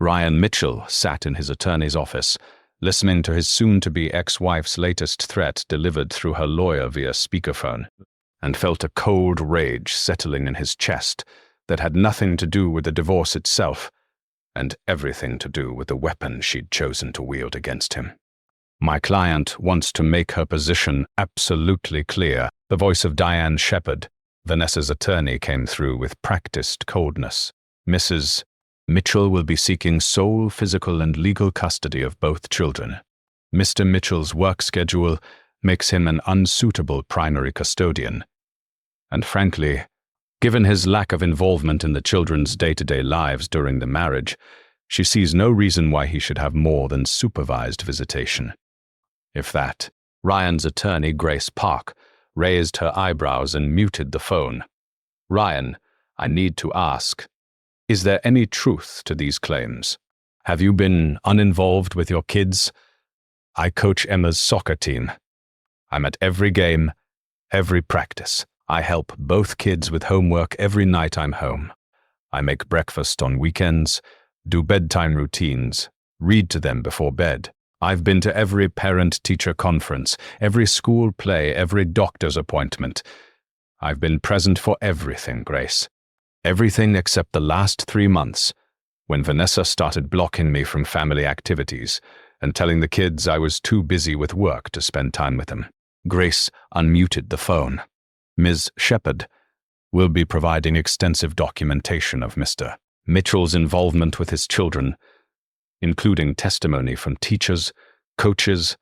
Ryan Mitchell sat in his attorney's office, listening to his soon-to-be ex-wife's latest threat delivered through her lawyer via speakerphone, and felt a cold rage settling in his chest that had nothing to do with the divorce itself, and everything to do with the weapon she'd chosen to wield against him. "My client wants to make her position absolutely clear." The voice of Diane Shepard, Vanessa's attorney, came through with practiced coldness. "Mrs. Mitchell will be seeking sole physical and legal custody of both children. Mr. Mitchell's work schedule makes him an unsuitable primary custodian. And frankly, given his lack of involvement in the children's day-to-day lives during the marriage, she sees no reason why he should have more than supervised visitation." If that, Ryan's attorney, Grace Park, raised her eyebrows and muted the phone. "Ryan, I need to ask, is there any truth to these claims? Have you been uninvolved with your kids? I coach Emma's soccer team. I'm at every game, every practice. I help both kids with homework every night I'm home. I make breakfast on weekends, do bedtime routines, read to them before bed. I've been to every parent-teacher conference, every school play, every doctor's appointment. I've been present for everything, Grace. Everything except the last 3 months, when Vanessa started blocking me from family activities and telling the kids I was too busy with work to spend time with them." Grace unmuted the phone. "Ms. Shepard will be providing extensive documentation of Mr. Mitchell's involvement with his children, including testimony from teachers, coaches,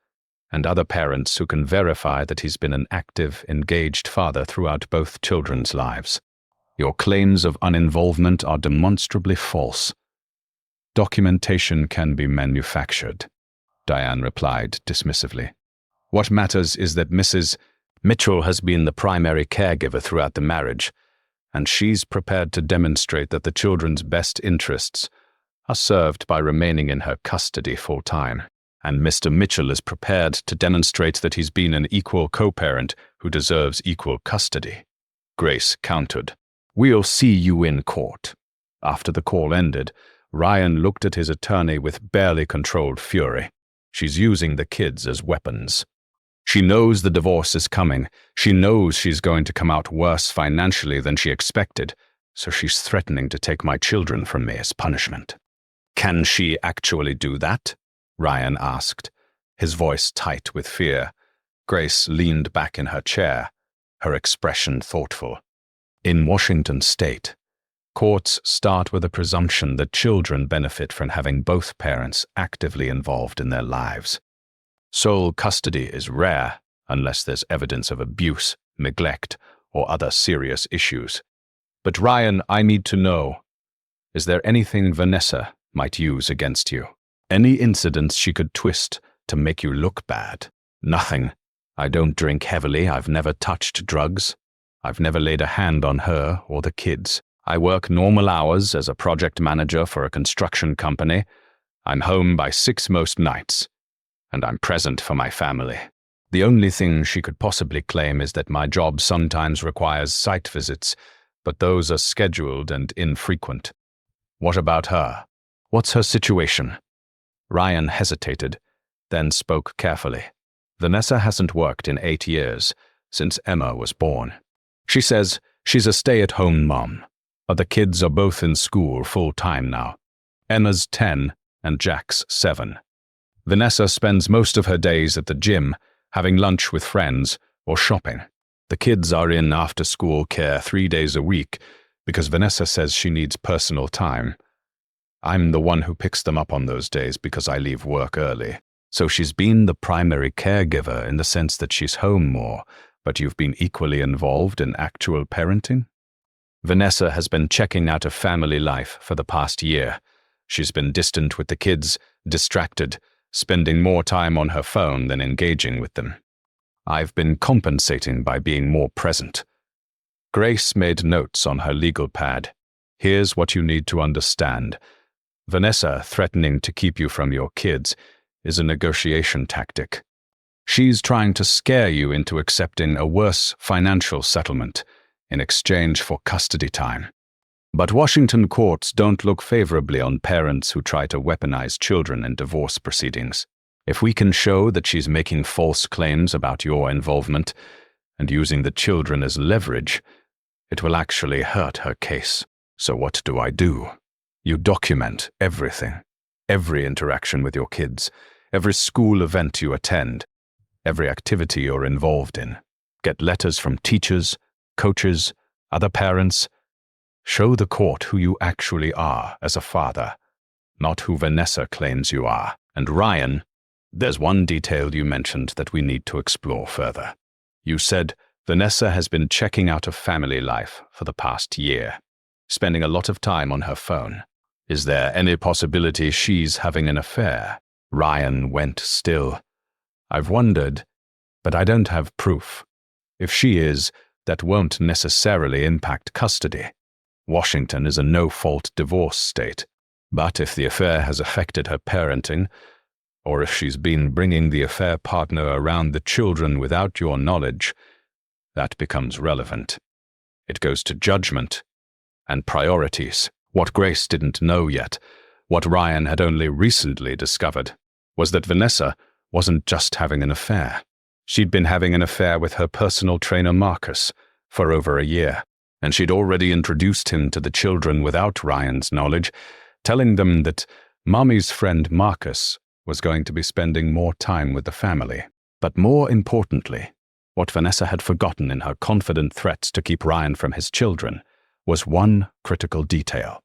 and other parents who can verify that he's been an active, engaged father throughout both children's lives. Your claims of uninvolvement are demonstrably false. Documentation can be manufactured," Diane replied dismissively. "What matters is that Mrs. Mitchell has been the primary caregiver throughout the marriage, and she's prepared to demonstrate that the children's best interests are served by remaining in her custody full-time, and Mr. Mitchell is prepared to demonstrate that he's been an equal co-parent who deserves equal custody." Grace countered. "We'll see you in court." After the call ended, Ryan looked at his attorney with barely controlled fury. She's using the kids as weapons. She knows the divorce is coming. She knows she's going to come out worse financially than she expected, so she's threatening to take my children from me as punishment. "Can she actually do that?" Ryan asked, his voice tight with fear. Grace leaned back in her chair, her expression thoughtful. "In Washington state, courts start with a presumption that children benefit from having both parents actively involved in their lives. Sole custody is rare unless there's evidence of abuse, neglect, or other serious issues. But Ryan, I need to know, is there anything Vanessa might use against you? Any incidents she could twist to make you look bad?" "Nothing. I don't drink heavily. I've never touched drugs. I've never laid a hand on her or the kids. I work normal hours as a project manager for a construction company. I'm home by 6 most nights, and I'm present for my family. The only thing she could possibly claim is that my job sometimes requires site visits, but those are scheduled and infrequent. What about her? What's her situation?" Ryan hesitated, then spoke carefully. "Vanessa hasn't worked in 8 years, since Emma was born. She says she's a stay-at-home mom, but the kids are both in school full-time now. Emma's 10 and Jack's 7. Vanessa spends most of her days at the gym, having lunch with friends, or shopping. The kids are in after-school care 3 days a week because Vanessa says she needs personal time. I'm the one who picks them up on those days because I leave work early. So she's been the primary caregiver in the sense that she's home more, but you've been equally involved in actual parenting?" "Vanessa has been checking out of family life for the past year. She's been distant with the kids, distracted, spending more time on her phone than engaging with them. I've been compensating by being more present." Grace made notes on her legal pad. "Here's what you need to understand. Vanessa threatening to keep you from your kids is a negotiation tactic. She's trying to scare you into accepting a worse financial settlement in exchange for custody time. But Washington courts don't look favorably on parents who try to weaponize children in divorce proceedings. If we can show that she's making false claims about your involvement and using the children as leverage, it will actually hurt her case. So what do? You document everything, every interaction with your kids, every school event you attend, every activity you're involved in. Get letters from teachers, coaches, other parents. Show the court who you actually are as a father, not who Vanessa claims you are. And Ryan, there's one detail you mentioned that we need to explore further. You said Vanessa has been checking out of family life for the past year, spending a lot of time on her phone. Is there any possibility she's having an affair? Ryan went still. I've wondered, but I don't have proof. If she is, that won't necessarily impact custody. Washington is a no-fault divorce state. But if the affair has affected her parenting, or if she's been bringing the affair partner around the children without your knowledge, that becomes relevant. It goes to judgment and priorities. What Grace didn't know yet, what Ryan had only recently discovered, was that Vanessa wasn't just having an affair. She'd been having an affair with her personal trainer Marcus for over a year, and she'd already introduced him to the children without Ryan's knowledge, telling them that Mommy's friend Marcus was going to be spending more time with the family. But more importantly, what Vanessa had forgotten in her confident threats to keep Ryan from his children was one critical detail.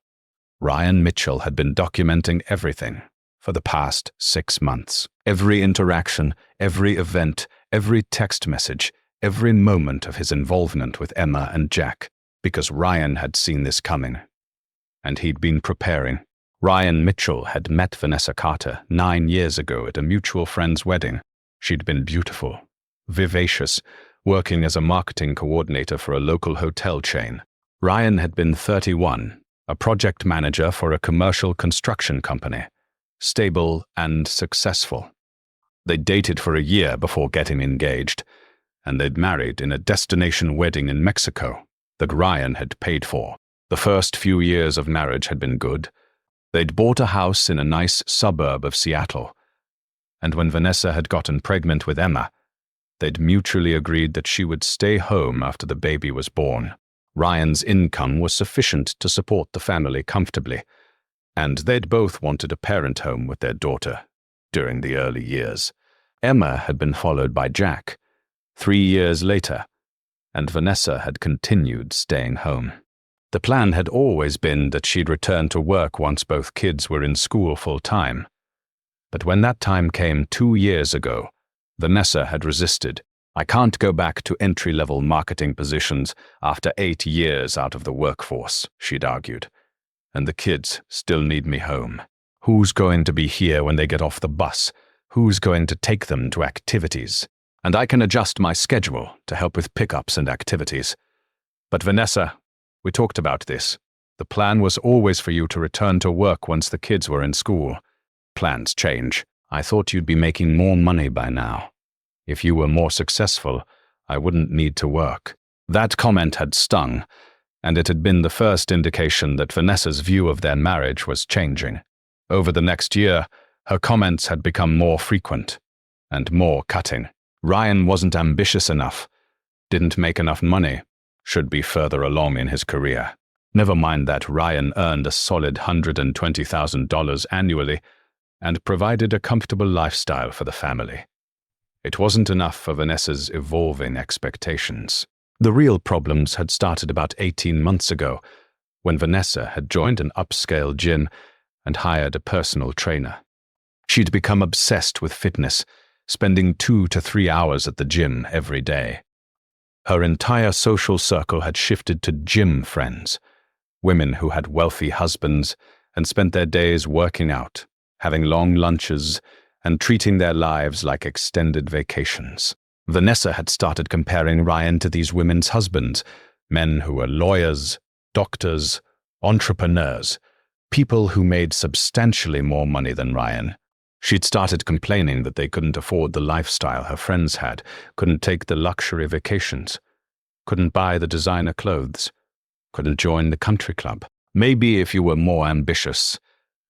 Ryan Mitchell had been documenting everything for the past 6 months. Every interaction, every event, every text message, every moment of his involvement with Emma and Jack, because Ryan had seen this coming. And he'd been preparing. Ryan Mitchell had met Vanessa Carter 9 years ago at a mutual friend's wedding. She'd been beautiful, vivacious, working as a marketing coordinator for a local hotel chain. Ryan had been 31, a project manager for a commercial construction company, stable and successful. They'd dated for a year before getting engaged, and they'd married in a destination wedding in Mexico that Ryan had paid for. The first few years of marriage had been good. They'd bought a house in a nice suburb of Seattle, and when Vanessa had gotten pregnant with Emma, they'd mutually agreed that she would stay home after the baby was born. Ryan's income was sufficient to support the family comfortably, and they'd both wanted a parent home with their daughter during the early years. Emma had been followed by Jack 3 years later, and Vanessa had continued staying home. The plan had always been that she'd return to work once both kids were in school full-time. But when that time came 2 years ago, Vanessa had resisted. I can't go back to entry-level marketing positions after 8 years out of the workforce, she'd argued. And the kids still need me home. Who's going to be here when they get off the bus? Who's going to take them to activities? And I can adjust my schedule to help with pickups and activities. But Vanessa, we talked about this. The plan was always for you to return to work once the kids were in school. Plans change. I thought you'd be making more money by now. If you were more successful, I wouldn't need to work. That comment had stung, and it had been the first indication that Vanessa's view of their marriage was changing. Over the next year, her comments had become more frequent and more cutting. Ryan wasn't ambitious enough, didn't make enough money, should be further along in his career. Never mind that Ryan earned a solid $120,000 annually and provided a comfortable lifestyle for the family. It wasn't enough for Vanessa's evolving expectations. The real problems had started about 18 months ago, when Vanessa had joined an upscale gym and hired a personal trainer. She'd become obsessed with fitness, spending 2 to 3 hours at the gym every day. Her entire social circle had shifted to gym friends, women who had wealthy husbands and spent their days working out, having long lunches, and treating their lives like extended vacations. Vanessa had started comparing Ryan to these women's husbands, men who were lawyers, doctors, entrepreneurs, people who made substantially more money than Ryan. She'd started complaining that they couldn't afford the lifestyle her friends had, couldn't take the luxury vacations, couldn't buy the designer clothes, couldn't join the country club. Maybe if you were more ambitious,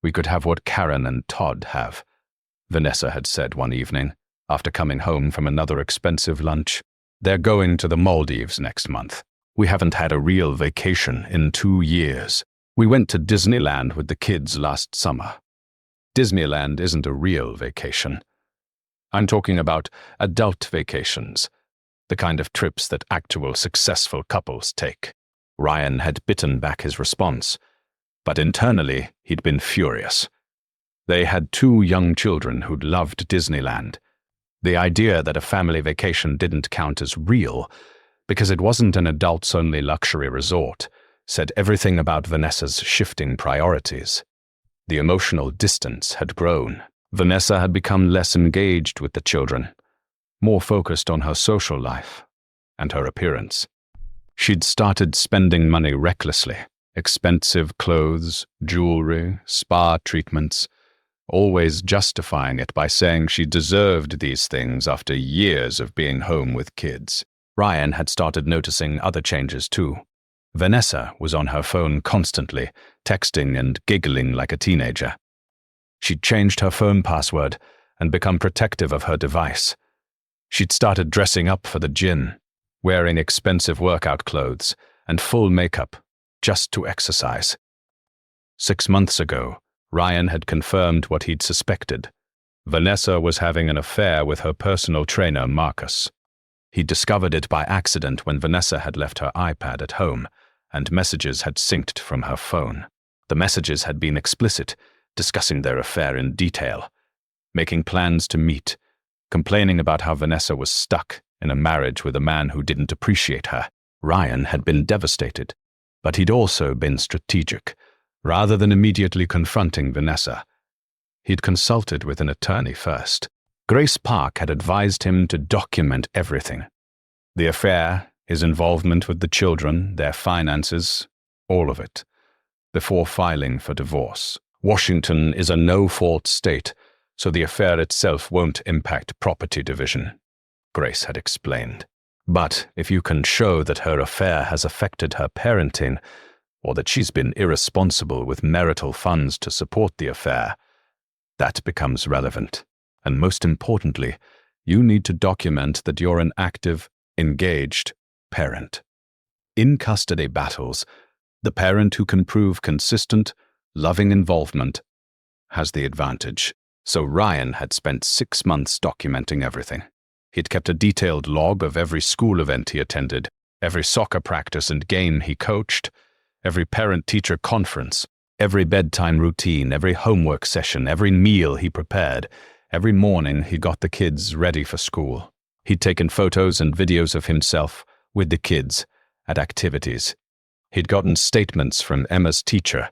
we could have what Karen and Todd have, Vanessa had said one evening, after coming home from another expensive lunch. They're going to the Maldives next month. We haven't had a real vacation in 2 years. We went to Disneyland with the kids last summer. Disneyland isn't a real vacation. I'm talking about adult vacations, the kind of trips that actual successful couples take. Ryan had bitten back his response, but internally he'd been furious. They had 2 young children who'd loved Disneyland. The idea that a family vacation didn't count as real, because it wasn't an adults-only luxury resort, said everything about Vanessa's shifting priorities. The emotional distance had grown. Vanessa had become less engaged with the children, more focused on her social life and her appearance. She'd started spending money recklessly, expensive clothes, jewelry, spa treatments, always justifying it by saying she deserved these things after years of being home with kids. Ryan had started noticing other changes too. Vanessa was on her phone constantly, texting and giggling like a teenager. She'd changed her phone password and become protective of her device. She'd started dressing up for the gym, wearing expensive workout clothes and full makeup just to exercise. 6 months ago, Ryan had confirmed what he'd suspected. Vanessa was having an affair with her personal trainer, Marcus. He discovered it by accident when Vanessa had left her iPad at home, and messages had synced from her phone. The messages had been explicit, discussing their affair in detail, making plans to meet, complaining about how Vanessa was stuck in a marriage with a man who didn't appreciate her. Ryan had been devastated, but he'd also been strategic. Rather than immediately confronting Vanessa, he'd consulted with an attorney first. Grace Park had advised him to document everything. The affair, his involvement with the children, their finances, all of it, before filing for divorce. Washington is a no-fault state, so the affair itself won't impact property division, Grace had explained. But if you can show that her affair has affected her parenting, or that she's been irresponsible with marital funds to support the affair, that becomes relevant. And most importantly, you need to document that you're an active, engaged parent. In custody battles, the parent who can prove consistent, loving involvement has the advantage. So Ryan had spent 6 months documenting everything. He'd kept a detailed log of every school event he attended, every soccer practice and game he coached, every parent-teacher conference, every bedtime routine, every homework session, every meal he prepared. Every morning he got the kids ready for school. He'd taken photos and videos of himself with the kids at activities. He'd gotten statements from Emma's teacher,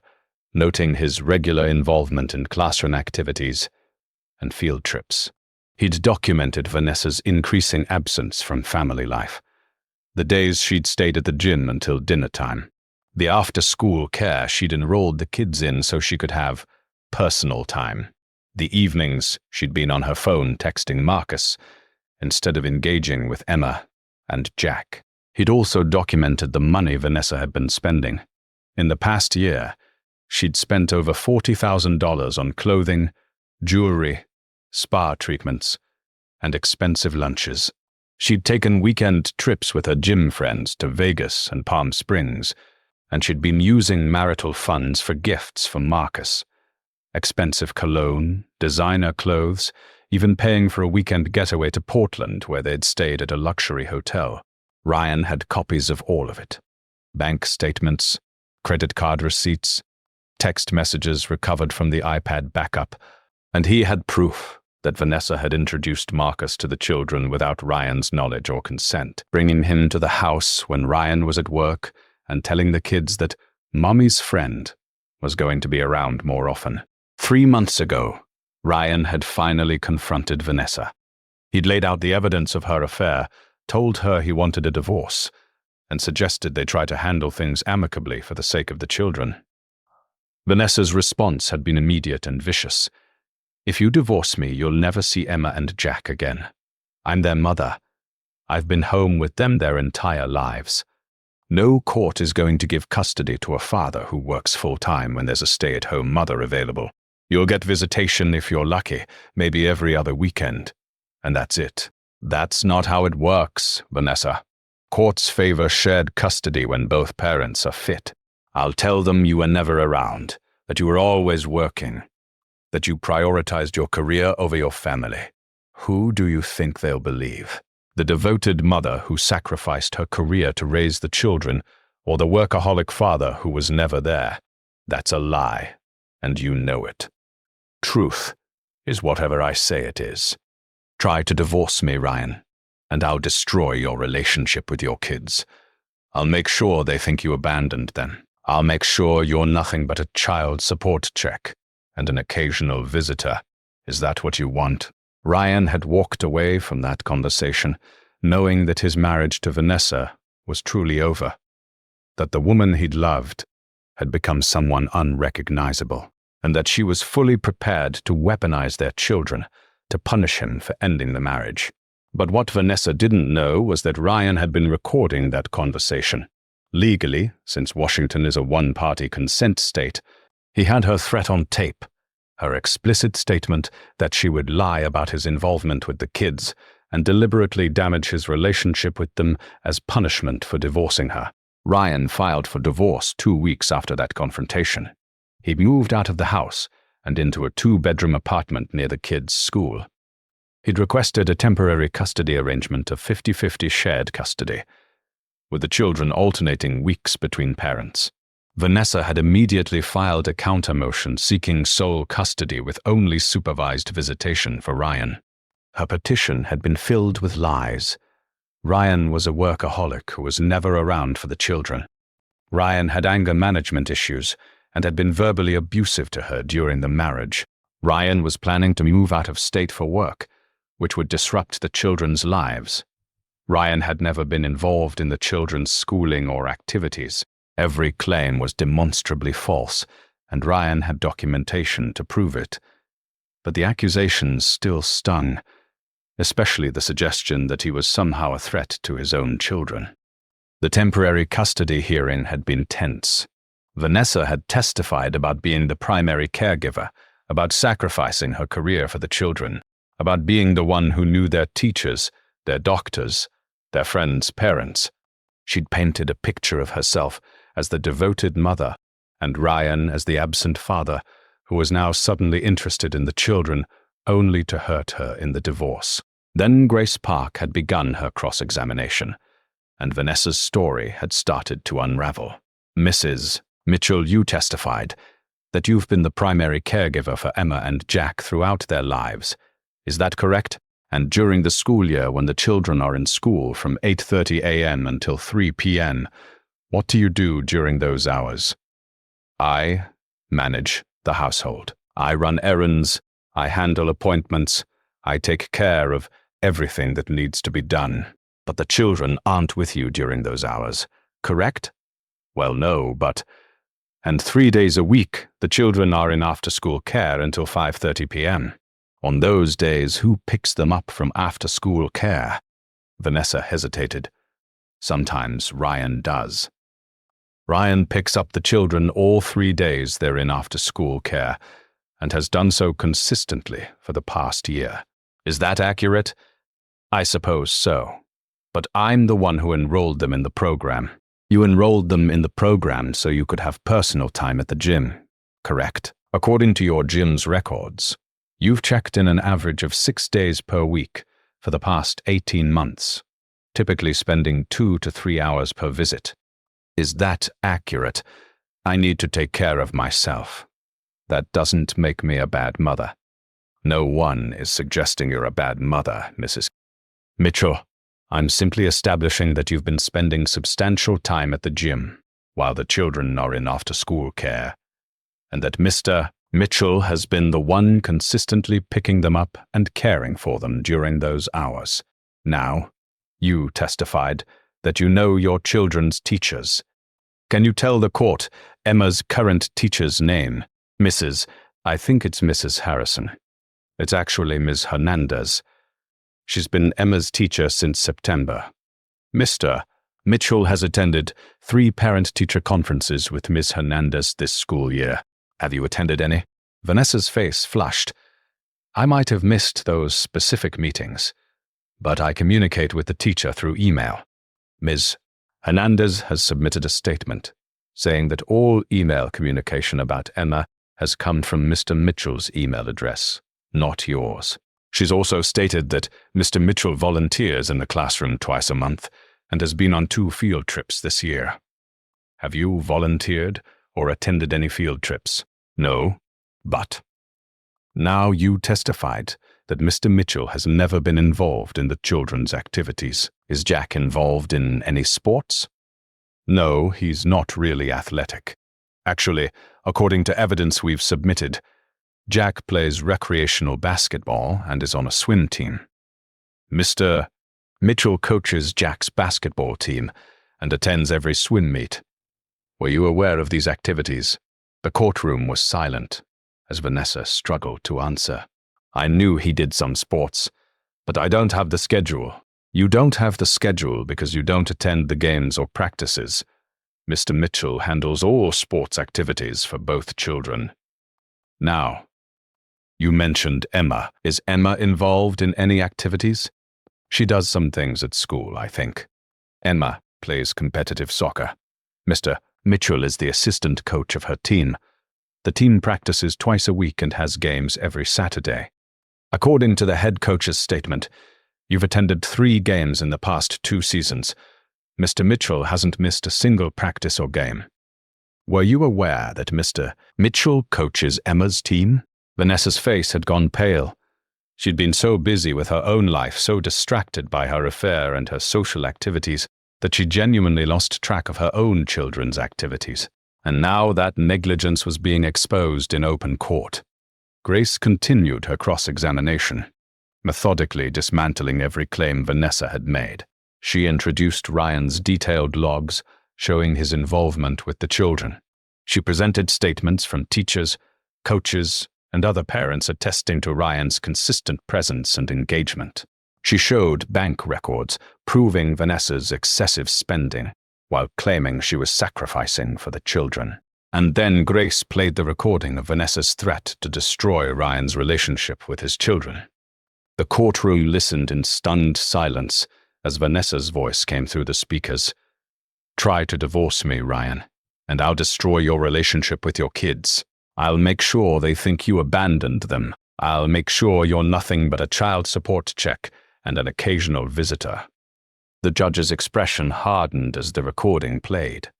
noting his regular involvement in classroom activities and field trips. He'd documented Vanessa's increasing absence from family life, the days she'd stayed at the gym until dinner time, the after-school care she'd enrolled the kids in so she could have personal time, the evenings she'd been on her phone texting Marcus instead of engaging with Emma and Jack. He'd also documented the money Vanessa had been spending. In the past year, she'd spent over $40,000 on clothing, jewelry, spa treatments, and expensive lunches. She'd taken weekend trips with her gym friends to Vegas and Palm Springs, and she'd been using marital funds for gifts for Marcus. Expensive cologne, designer clothes, even paying for a weekend getaway to Portland where they'd stayed at a luxury hotel. Ryan had copies of all of it. Bank statements, credit card receipts, text messages recovered from the iPad backup, and he had proof that Vanessa had introduced Marcus to the children without Ryan's knowledge or consent, bringing him to the house when Ryan was at work and telling the kids that Mommy's friend was going to be around more often. 3 months ago, Ryan had finally confronted Vanessa. He'd laid out the evidence of her affair, told her he wanted a divorce, and suggested they try to handle things amicably for the sake of the children. Vanessa's response had been immediate and vicious. "If you divorce me, you'll never see Emma and Jack again. I'm their mother. I've been home with them their entire lives. No court is going to give custody to a father who works full-time when there's a stay-at-home mother available. You'll get visitation if you're lucky, maybe every other weekend. And that's it. That's not how it works, Vanessa. Courts favor shared custody when both parents are fit. I'll tell them you were never around, that you were always working, that you prioritized your career over your family. Who do you think they'll believe? The devoted mother who sacrificed her career to raise the children, or the workaholic father who was never there? That's a lie, and you know it. Truth is whatever I say it is. Try to divorce me, Ryan, and I'll destroy your relationship with your kids. I'll make sure they think you abandoned them. I'll make sure you're nothing but a child support check and an occasional visitor. Is that what you want? Ryan had walked away from that conversation, knowing that his marriage to Vanessa was truly over, that the woman he'd loved had become someone unrecognizable, and that she was fully prepared to weaponize their children to punish him for ending the marriage. But what Vanessa didn't know was that Ryan had been recording that conversation. Legally, since Washington is a one-party consent state, he had her threat on tape, her explicit statement that she would lie about his involvement with the kids and deliberately damage his relationship with them as punishment for divorcing her. Ryan filed for divorce 2 weeks after that confrontation. He moved out of the house and into a 2-bedroom apartment near the kids' school. He'd requested a temporary custody arrangement of 50-50 shared custody, with the children alternating weeks between parents. Vanessa had immediately filed a counter-motion seeking sole custody with only supervised visitation for Ryan. Her petition had been filled with lies. Ryan was a workaholic who was never around for the children. Ryan had anger management issues and had been verbally abusive to her during the marriage. Ryan was planning to move out of state for work, which would disrupt the children's lives. Ryan had never been involved in the children's schooling or activities. Every claim was demonstrably false, and Ryan had documentation to prove it. But the accusations still stung, especially the suggestion that he was somehow a threat to his own children. The temporary custody hearing had been tense. Vanessa had testified about being the primary caregiver, about sacrificing her career for the children, about being the one who knew their teachers, their doctors, their friends' parents. She'd painted a picture of herself as the devoted mother, and Ryan as the absent father, who was now suddenly interested in the children, only to hurt her in the divorce. Then Grace Park had begun her cross-examination, and Vanessa's story had started to unravel. Mrs. Mitchell, you testified that you've been the primary caregiver for Emma and Jack throughout their lives. Is that correct? And during the school year when the children are in school from 8:30 a.m. until 3 p.m., what do you do during those hours? I manage the household. I run errands. I handle appointments. I take care of everything that needs to be done. But the children aren't with you during those hours, correct? Well, no, but... And 3 days a week, the children are in after-school care until 5:30 p.m. On those days, who picks them up from after-school care? Vanessa hesitated. Sometimes Ryan does. Ryan picks up the children all 3 days they're in after-school care, and has done so consistently for the past year. Is that accurate? I suppose so. But I'm the one who enrolled them in the program. You enrolled them in the program so you could have personal time at the gym, correct? According to your gym's records, you've checked in an average of 6 days per week for the past 18 months, typically spending 2 to 3 hours per visit. Is that accurate? I need to take care of myself. That doesn't make me a bad mother. No one is suggesting you're a bad mother, Mrs. Mitchell. I'm simply establishing that you've been spending substantial time at the gym while the children are in after-school care, and that Mr. Mitchell has been the one consistently picking them up and caring for them during those hours. Now, you testified that you know your children's teachers. Can you tell the court Emma's current teacher's name? I think it's Mrs. Harrison. It's actually Ms. Hernandez. She's been Emma's teacher since September. Mr. Mitchell has attended 3 parent-teacher conferences with Ms. Hernandez this school year. Have you attended any? Vanessa's face flushed. I might have missed those specific meetings, but I communicate with the teacher through email. Ms. Hernandez has submitted a statement saying that all email communication about Emma has come from Mr. Mitchell's email address, not yours. She's also stated that Mr. Mitchell volunteers in the classroom twice a month and has been on 2 field trips this year. Have you volunteered or attended any field trips? No, but now you testified that Mr. Mitchell has never been involved in the children's activities. Is Jack involved in any sports? No, he's not really athletic. Actually, according to evidence we've submitted, Jack plays recreational basketball and is on a swim team. Mr. Mitchell coaches Jack's basketball team and attends every swim meet. Were you aware of these activities? The courtroom was silent as Vanessa struggled to answer. I knew he did some sports, but I don't have the schedule. You don't have the schedule because you don't attend the games or practices. Mr. Mitchell handles all sports activities for both children. Now, you mentioned Emma. Is Emma involved in any activities? She does some things at school, I think. Emma plays competitive soccer. Mr. Mitchell is the assistant coach of her team. The team practices twice a week and has games every Saturday. According to the head coach's statement, you've attended 3 games in the past 2 seasons. Mr. Mitchell hasn't missed a single practice or game. Were you aware that Mr. Mitchell coaches Emma's team? Vanessa's face had gone pale. She'd been so busy with her own life, so distracted by her affair and her social activities, that she genuinely lost track of her own children's activities. And now that negligence was being exposed in open court. Grace continued her cross-examination, methodically dismantling every claim Vanessa had made. She introduced Ryan's detailed logs, showing his involvement with the children. She presented statements from teachers, coaches, and other parents attesting to Ryan's consistent presence and engagement. She showed bank records proving Vanessa's excessive spending, while claiming she was sacrificing for the children. And then Grace played the recording of Vanessa's threat to destroy Ryan's relationship with his children. The courtroom listened in stunned silence as Vanessa's voice came through the speakers. Try to divorce me, Ryan, and I'll destroy your relationship with your kids. I'll make sure they think you abandoned them. I'll make sure you're nothing but a child support check and an occasional visitor. The judge's expression hardened as the recording played.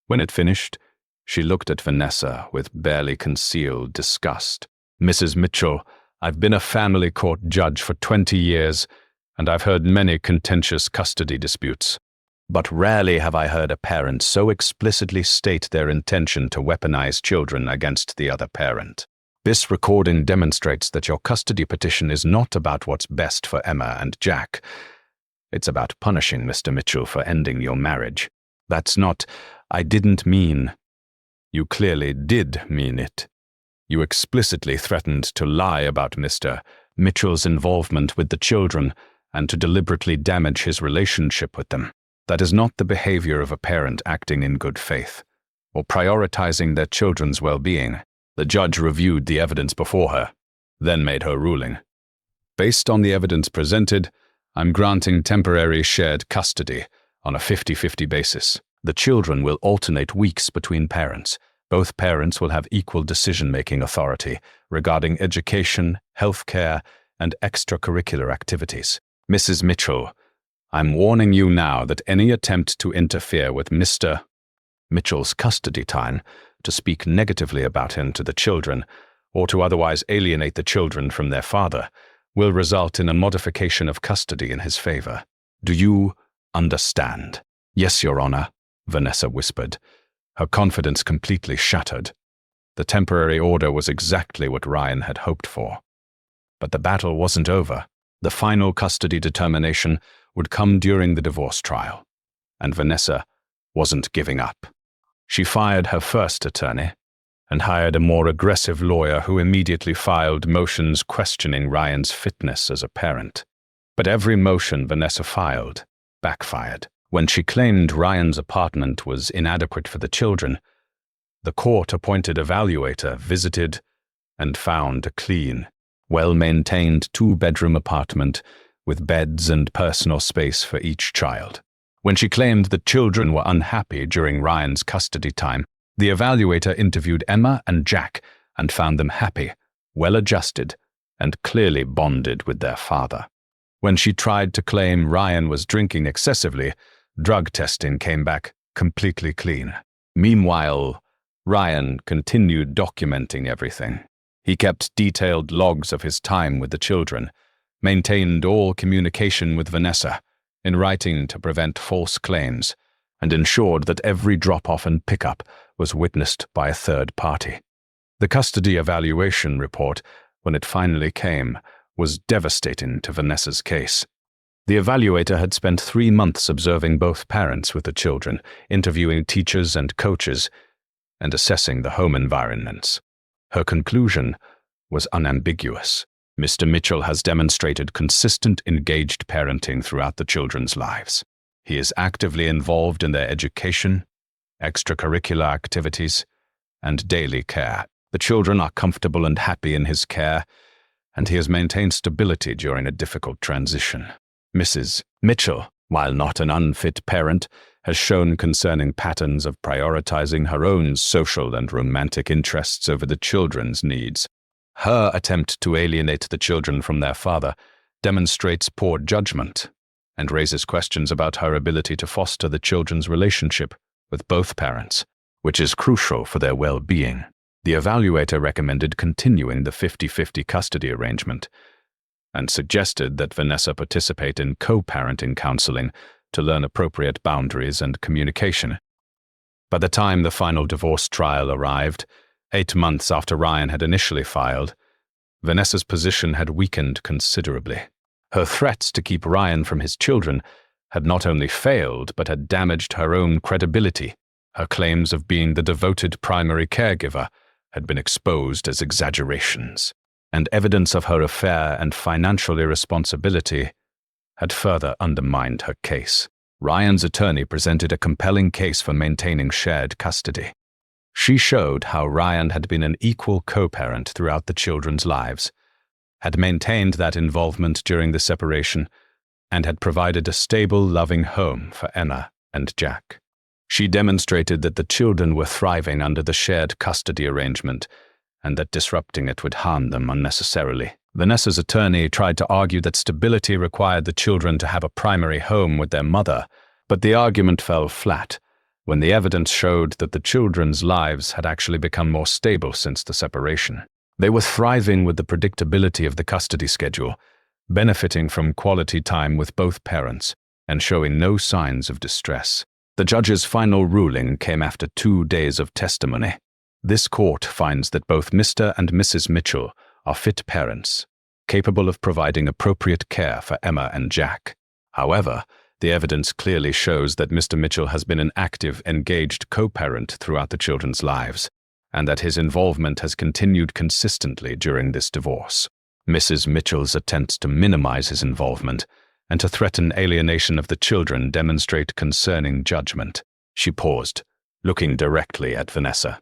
When it finished, she looked at Vanessa with barely concealed disgust. Mrs. Mitchell, I've been a family court judge for 20 years, and I've heard many contentious custody disputes. But rarely have I heard a parent so explicitly state their intention to weaponize children against the other parent. This recording demonstrates that your custody petition is not about what's best for Emma and Jack. It's about punishing Mr. Mitchell for ending your marriage. That's not, I didn't mean. You clearly did mean it. You explicitly threatened to lie about Mr. Mitchell's involvement with the children and to deliberately damage his relationship with them. That is not the behavior of a parent acting in good faith or prioritizing their children's well-being. The judge reviewed the evidence before her, then made her ruling. Based on the evidence presented, I'm granting temporary shared custody on a 50-50 basis. The children will alternate weeks between parents. Both parents will have equal decision-making authority regarding education, health care, and extracurricular activities. Mrs. Mitchell, I'm warning you now that any attempt to interfere with Mr. Mitchell's custody time, to speak negatively about him to the children, or to otherwise alienate the children from their father, will result in a modification of custody in his favor. Do you understand? Yes, Your Honor, Vanessa whispered, her confidence completely shattered. The temporary order was exactly what Ryan had hoped for. But the battle wasn't over. The final custody determination would come during the divorce trial, and Vanessa wasn't giving up. She fired her first attorney and hired a more aggressive lawyer who immediately filed motions questioning Ryan's fitness as a parent. But every motion Vanessa filed backfired. When she claimed Ryan's apartment was inadequate for the children, the court-appointed evaluator visited and found a clean, well-maintained two-bedroom apartment with beds and personal space for each child. When she claimed the children were unhappy during Ryan's custody time, the evaluator interviewed Emma and Jack and found them happy, well-adjusted, and clearly bonded with their father. When she tried to claim Ryan was drinking excessively, drug testing came back completely clean. Meanwhile, Ryan continued documenting everything. He kept detailed logs of his time with the children, maintained all communication with Vanessa, in writing to prevent false claims, and ensured that every drop-off and pickup was witnessed by a third party. The custody evaluation report, when it finally came, was devastating to Vanessa's case. The evaluator had spent 3 months observing both parents with the children, interviewing teachers and coaches, and assessing the home environments. Her conclusion was unambiguous. Mr. Mitchell has demonstrated consistent, engaged parenting throughout the children's lives. He is actively involved in their education, extracurricular activities, and daily care. The children are comfortable and happy in his care, and he has maintained stability during a difficult transition. Mrs. Mitchell, while not an unfit parent, has shown concerning patterns of prioritizing her own social and romantic interests over the children's needs. Her attempt to alienate the children from their father demonstrates poor judgment and raises questions about her ability to foster the children's relationship with both parents, which is crucial for their well-being. The evaluator recommended continuing the 50-50 custody arrangement and suggested that Vanessa participate in co-parenting counseling to learn appropriate boundaries and communication. By the time the final divorce trial arrived, 8 months after Ryan had initially filed, Vanessa's position had weakened considerably. Her threats to keep Ryan from his children had not only failed but had damaged her own credibility. Her claims of being the devoted primary caregiver had been exposed as exaggerations, and evidence of her affair and financial irresponsibility had further undermined her case. Ryan's attorney presented a compelling case for maintaining shared custody. She showed how Ryan had been an equal co-parent throughout the children's lives, had maintained that involvement during the separation, and had provided a stable, loving home for Emma and Jack. She demonstrated that the children were thriving under the shared custody arrangement, and that disrupting it would harm them unnecessarily. Vanessa's attorney tried to argue that stability required the children to have a primary home with their mother, but the argument fell flat when the evidence showed that the children's lives had actually become more stable since the separation. They were thriving with the predictability of the custody schedule, benefiting from quality time with both parents, and showing no signs of distress. The judge's final ruling came after 2 days of testimony. This court finds that both Mr. and Mrs. Mitchell are fit parents, capable of providing appropriate care for Emma and Jack. However, the evidence clearly shows that Mr. Mitchell has been an active, engaged co-parent throughout the children's lives, and that his involvement has continued consistently during this divorce. Mrs. Mitchell's attempts to minimize his involvement and to threaten alienation of the children demonstrate concerning judgment. She paused, looking directly at Vanessa.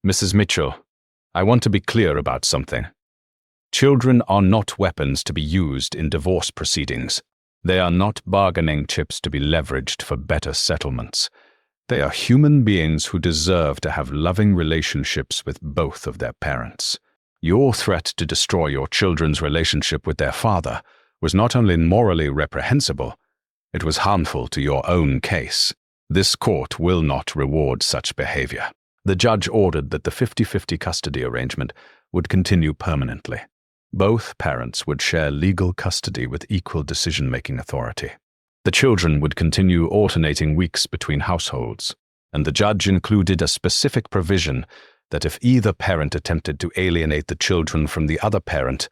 Mrs. Mitchell, I want to be clear about something. Children are not weapons to be used in divorce proceedings. They are not bargaining chips to be leveraged for better settlements. They are human beings who deserve to have loving relationships with both of their parents. Your threat to destroy your children's relationship with their father was not only morally reprehensible, it was harmful to your own case. This court will not reward such behavior. The judge ordered that the 50-50 custody arrangement would continue permanently. Both parents would share legal custody with equal decision-making authority. The children would continue alternating weeks between households, and the judge included a specific provision that if either parent attempted to alienate the children from the other parent,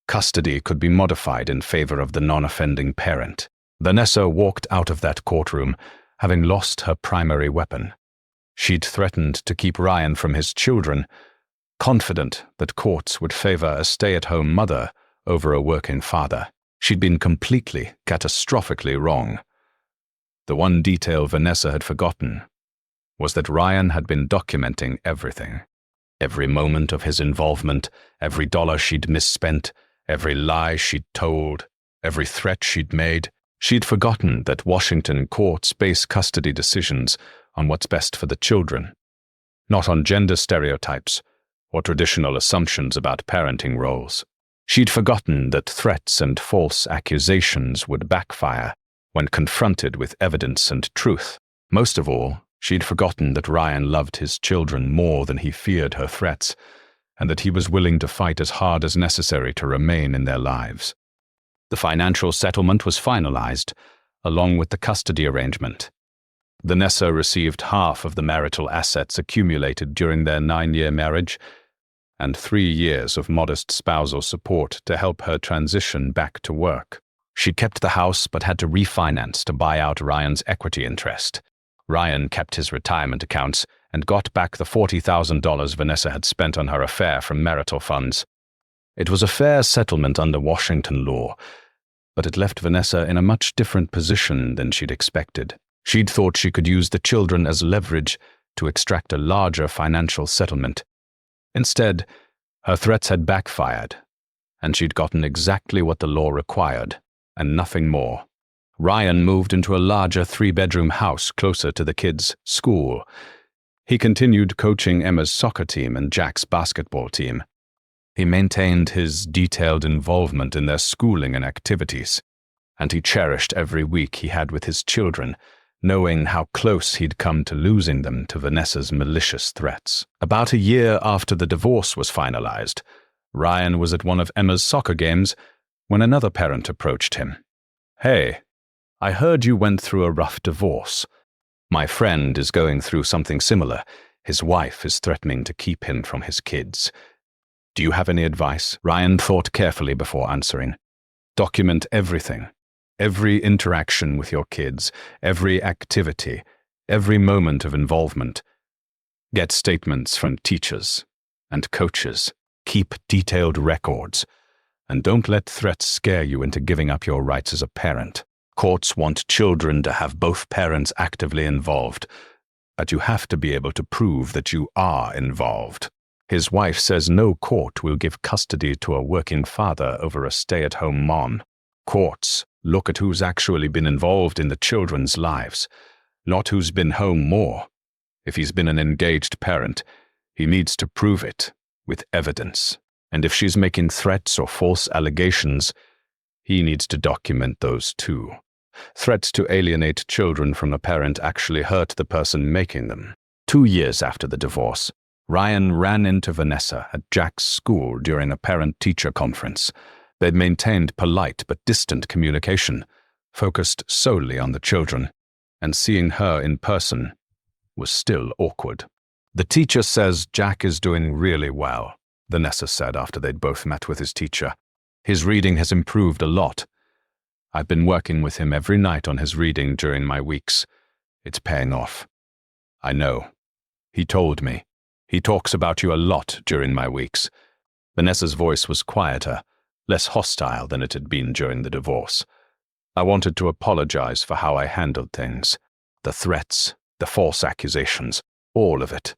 custody could be modified in favor of the non-offending parent. Vanessa walked out of that courtroom, having lost her primary weapon. She'd threatened to keep Ryan from his children, confident that courts would favor a stay-at-home mother over a working father. She'd been completely, catastrophically wrong. The one detail Vanessa had forgotten was that Ryan had been documenting everything. Every moment of his involvement, every dollar she'd misspent, every lie she'd told, every threat she'd made. She'd forgotten that Washington courts base custody decisions on what's best for the children, not on gender stereotypes or traditional assumptions about parenting roles. She'd forgotten that threats and false accusations would backfire when confronted with evidence and truth. Most of all, she'd forgotten that Ryan loved his children more than he feared her threats, and that he was willing to fight as hard as necessary to remain in their lives. The financial settlement was finalized, along with the custody arrangement. Vanessa received half of the marital assets accumulated during their 9-year marriage, and 3 years of modest spousal support to help her transition back to work. She kept the house but had to refinance to buy out Ryan's equity interest. Ryan kept his retirement accounts and got back the $40,000 Vanessa had spent on her affair from marital funds. It was a fair settlement under Washington law, but it left Vanessa in a much different position than she'd expected. She'd thought she could use the children as leverage to extract a larger financial settlement. Instead, her threats had backfired, and she'd gotten exactly what the law required, and nothing more. Ryan moved into a larger 3-bedroom house closer to the kids' school. He continued coaching Emma's soccer team and Jack's basketball team. He maintained his detailed involvement in their schooling and activities, and he cherished every week he had with his children, knowing how close he'd come to losing them to Vanessa's malicious threats. About a year after the divorce was finalized, Ryan was at one of Emma's soccer games when another parent approached him. "Hey, I heard you went through a rough divorce. My friend is going through something similar. His wife is threatening to keep him from his kids. Do you have any advice?" Ryan thought carefully before answering. "Document everything. Every interaction with your kids, every activity, every moment of involvement. Get statements from teachers and coaches. Keep detailed records. And don't let threats scare you into giving up your rights as a parent. Courts want children to have both parents actively involved, but you have to be able to prove that you are involved. His wife says no court will give custody to a working father over a stay-at-home mom. Courts look at who's actually been involved in the children's lives, not who's been home more. If he's been an engaged parent, he needs to prove it with evidence. And if she's making threats or false allegations, he needs to document those too. Threats to alienate children from a parent actually hurt the person making them. 2 years after the divorce, Ryan ran into Vanessa at Jack's school during a parent-teacher conference. They'd maintained polite but distant communication, focused solely on the children, and seeing her in person was still awkward. "The teacher says Jack is doing really well," Vanessa said after they'd both met with his teacher. "His reading has improved a lot. I've been working with him every night on his reading during my weeks. It's paying off." "I know. He told me. He talks about you a lot during my weeks." Vanessa's voice was quieter, less hostile than it had been during the divorce. "I wanted to apologize for how I handled things. The threats, the false accusations, all of it.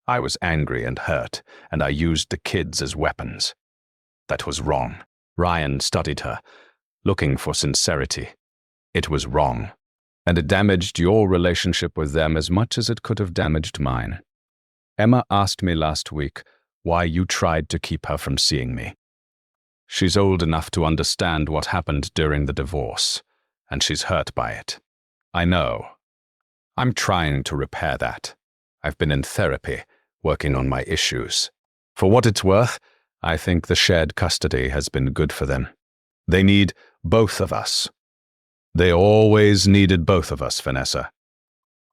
I was angry and hurt, and I used the kids as weapons. That was wrong." Ryan studied her, looking for sincerity. "It was wrong, and it damaged your relationship with them as much as it could have damaged mine. Emma asked me last week why you tried to keep her from seeing me. She's old enough to understand what happened during the divorce, and she's hurt by it. I know. I'm trying to repair that. I've been in therapy, working on my issues. For what it's worth, I think the shared custody has been good for them. They need both of us. They always needed both of us, Vanessa.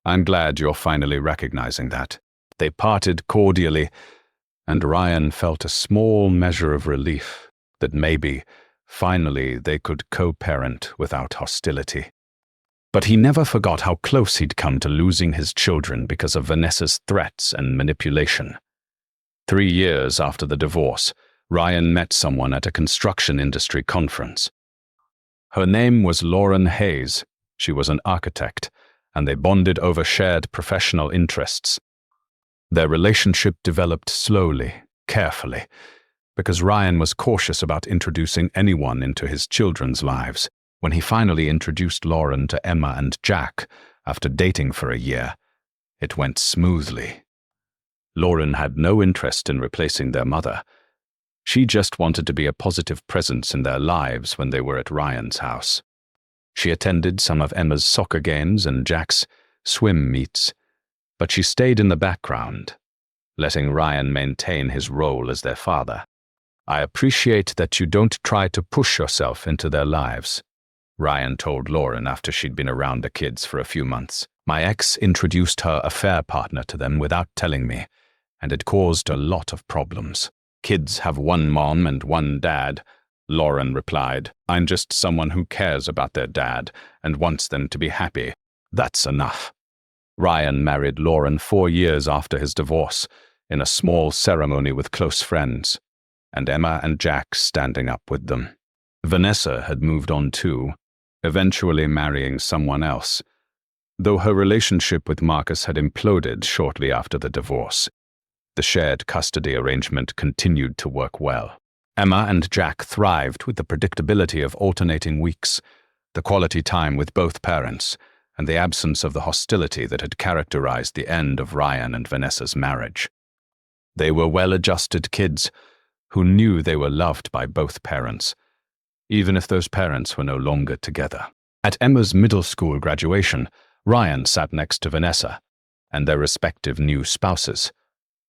I'm glad you're finally recognizing that." They parted cordially, and Ryan felt a small measure of relief that maybe, finally, they could co-parent without hostility. But he never forgot how close he'd come to losing his children because of Vanessa's threats and manipulation. 3 years after the divorce, Ryan met someone at a construction industry conference. Her name was Lauren Hayes. She was an architect, and they bonded over shared professional interests. Their relationship developed slowly, carefully, because Ryan was cautious about introducing anyone into his children's lives. When he finally introduced Lauren to Emma and Jack after dating for a year, it went smoothly. Lauren had no interest in replacing their mother. She just wanted to be a positive presence in their lives when they were at Ryan's house. She attended some of Emma's soccer games and Jack's swim meets, but she stayed in the background, letting Ryan maintain his role as their father. "I appreciate that you don't try to push yourself into their lives," Ryan told Lauren after she'd been around the kids for a few months. "My ex introduced her affair partner to them without telling me, and it caused a lot of problems." "Kids have one mom and one dad," Lauren replied. "I'm just someone who cares about their dad and wants them to be happy. That's enough." Ryan married Lauren 4 years after his divorce, in a small ceremony with close friends, and Emma and Jack standing up with them. Vanessa had moved on too, eventually marrying someone else, though her relationship with Marcus had imploded shortly after the divorce. The shared custody arrangement continued to work well. Emma and Jack thrived with the predictability of alternating weeks, the quality time with both parents, and the absence of the hostility that had characterized the end of Ryan and Vanessa's marriage. They were well-adjusted kids who knew they were loved by both parents, even if those parents were no longer together. At Emma's middle school graduation, Ryan sat next to Vanessa and their respective new spouses,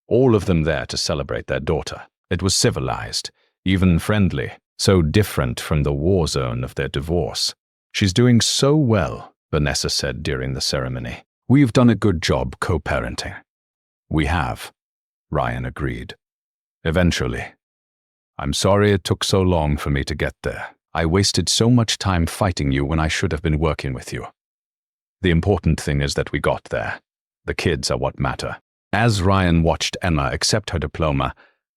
all of them there to celebrate their daughter. It was civilized, even friendly, so different from the war zone of their divorce. "She's doing so well," Vanessa said during the ceremony. "We've done a good job co-parenting." "We have," Ryan agreed. "Eventually. I'm sorry it took so long for me to get there. I wasted so much time fighting you when I should have been working with you. The important thing is that we got there. The kids are what matter." As Ryan watched Emma accept her diploma,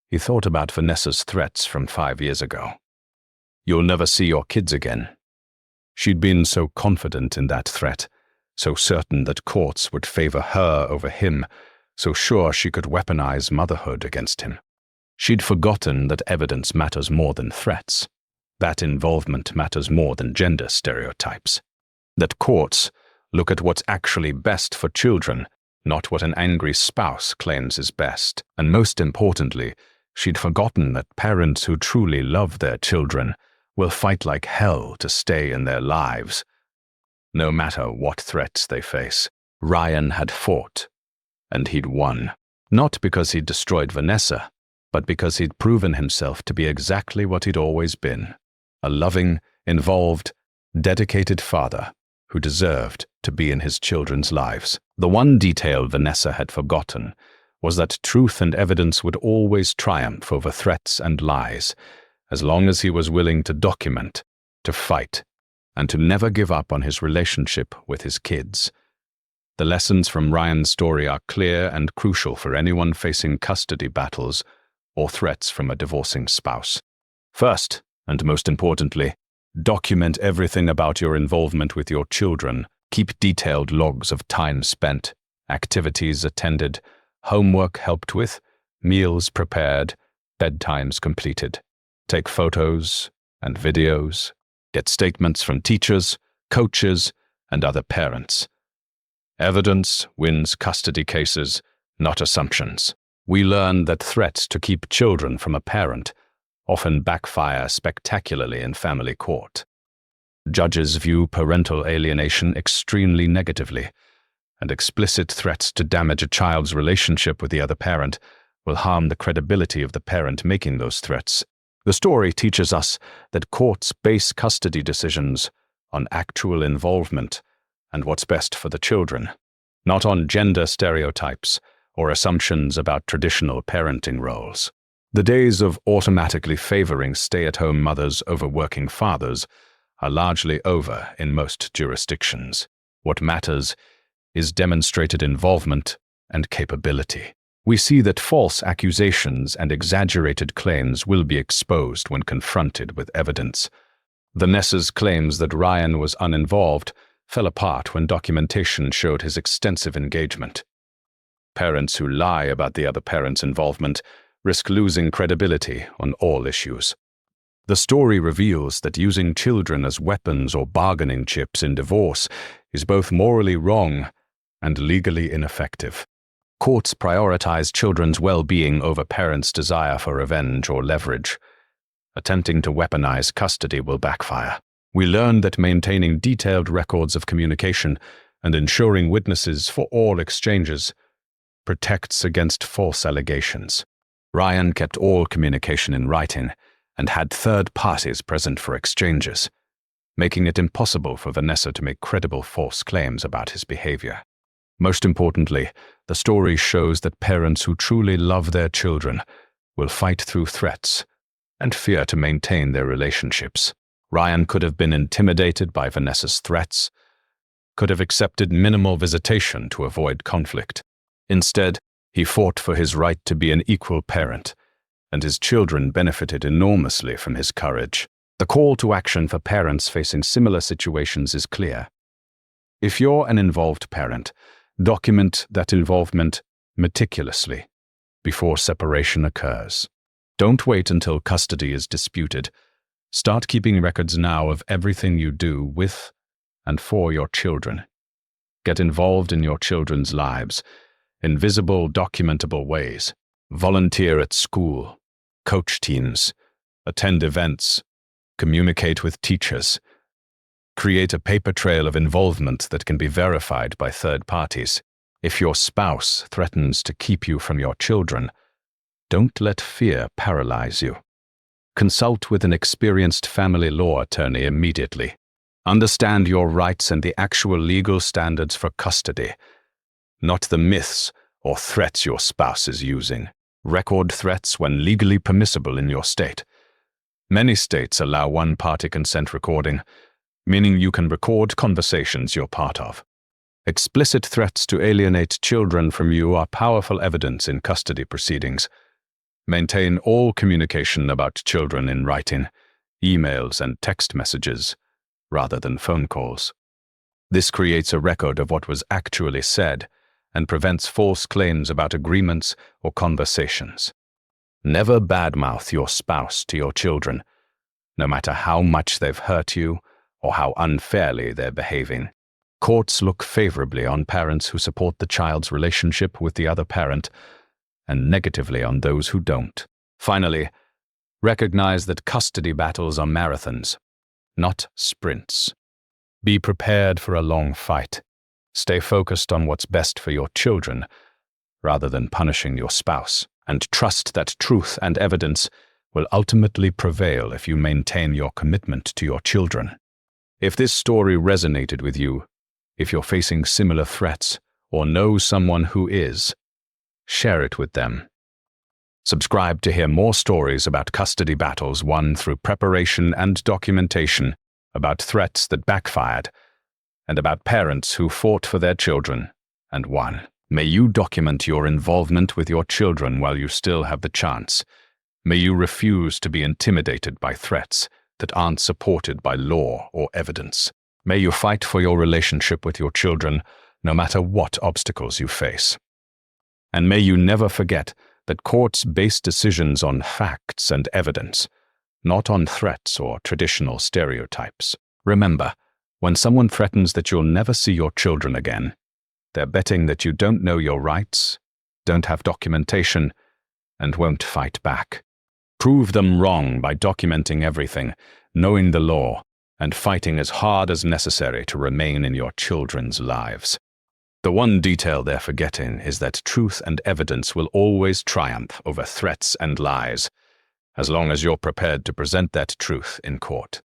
he thought about Vanessa's threats from 5 years ago. "You'll never see your kids again." She'd been so confident in that threat, so certain that courts would favor her over him, so sure she could weaponize motherhood against him. She'd forgotten that evidence matters more than threats, that involvement matters more than gender stereotypes, that courts look at what's actually best for children, not what an angry spouse claims is best. And most importantly, she'd forgotten that parents who truly love their children will fight like hell to stay in their lives, no matter what threats they face. Ryan had fought, and he'd won. Not because he'd destroyed Vanessa, but because he'd proven himself to be exactly what he'd always been, a loving, involved, dedicated father who deserved to be in his children's lives. The one detail Vanessa had forgotten was that truth and evidence would always triumph over threats and lies, as long as he was willing to document, to fight, and to never give up on his relationship with his kids. The lessons from Ryan's story are clear and crucial for anyone facing custody battles or threats from a divorcing spouse. First, and most importantly, document everything about your involvement with your children. Keep detailed logs of time spent, activities attended, homework helped with, meals prepared, bedtimes completed. Take photos and videos. Get statements from teachers, coaches, and other parents. Evidence wins custody cases, not assumptions. We learn that threats to keep children from a parent often backfire spectacularly in family court. Judges view parental alienation extremely negatively, and explicit threats to damage a child's relationship with the other parent will harm the credibility of the parent making those threats. The story teaches us that courts base custody decisions on actual involvement and what's best for the children, not on gender stereotypes or assumptions about traditional parenting roles. The days of automatically favoring stay-at-home mothers over working fathers are largely over in most jurisdictions. What matters is demonstrated involvement and capability. We see that false accusations and exaggerated claims will be exposed when confronted with evidence. Vanessa's claims that Ryan was uninvolved fell apart when documentation showed his extensive engagement. Parents who lie about the other parent's involvement risk losing credibility on all issues. The story reveals that using children as weapons or bargaining chips in divorce is both morally wrong and legally ineffective. Courts prioritize children's well-being over parents' desire for revenge or leverage. Attempting to weaponize custody will backfire. We learned that maintaining detailed records of communication and ensuring witnesses for all exchanges protects against false allegations. Ryan kept all communication in writing and had third parties present for exchanges, making it impossible for Vanessa to make credible false claims about his behavior. Most importantly, the story shows that parents who truly love their children will fight through threats and fear to maintain their relationships. Ryan could have been intimidated by Vanessa's threats, could have accepted minimal visitation to avoid conflict. Instead, he fought for his right to be an equal parent, and his children benefited enormously from his courage. The call to action for parents facing similar situations is clear. If you're an involved parent, document that involvement meticulously before separation occurs. Don't wait until custody is disputed. Start keeping records now of everything you do with and for your children. Get involved in your children's lives in visible, documentable ways. Volunteer at school, coach teams, attend events, communicate with teachers. Create a paper trail of involvement that can be verified by third parties. If your spouse threatens to keep you from your children, don't let fear paralyze you. Consult with an experienced family law attorney immediately. Understand your rights and the actual legal standards for custody, not the myths or threats your spouse is using. Record threats when legally permissible in your state. Many states allow one-party consent recording, meaning you can record conversations you're part of. Explicit threats to alienate children from you are powerful evidence in custody proceedings. Maintain all communication about children in writing, emails, and text messages, rather than phone calls. This creates a record of what was actually said and prevents false claims about agreements or conversations. Never badmouth your spouse to your children, no matter how much they've hurt you or how unfairly they're behaving. Courts look favorably on parents who support the child's relationship with the other parent and negatively on those who don't. Finally, recognize that custody battles are marathons, not sprints. Be prepared for a long fight. Stay focused on what's best for your children rather than punishing your spouse, and trust that truth and evidence will ultimately prevail if you maintain your commitment to your children. If this story resonated with you, if you're facing similar threats or know someone who is, share it with them. Subscribe to hear more stories about custody battles won through preparation and documentation, about threats that backfired, and about parents who fought for their children and won. May you document your involvement with your children while you still have the chance. May you refuse to be intimidated by threats that aren't supported by law or evidence. May you fight for your relationship with your children, no matter what obstacles you face. And may you never forget that courts base decisions on facts and evidence, not on threats or traditional stereotypes. Remember, when someone threatens that you'll never see your children again, they're betting that you don't know your rights, don't have documentation, and won't fight back. Prove them wrong by documenting everything, knowing the law, and fighting as hard as necessary to remain in your children's lives. The one detail they're forgetting is that truth and evidence will always triumph over threats and lies, as long as you're prepared to present that truth in court.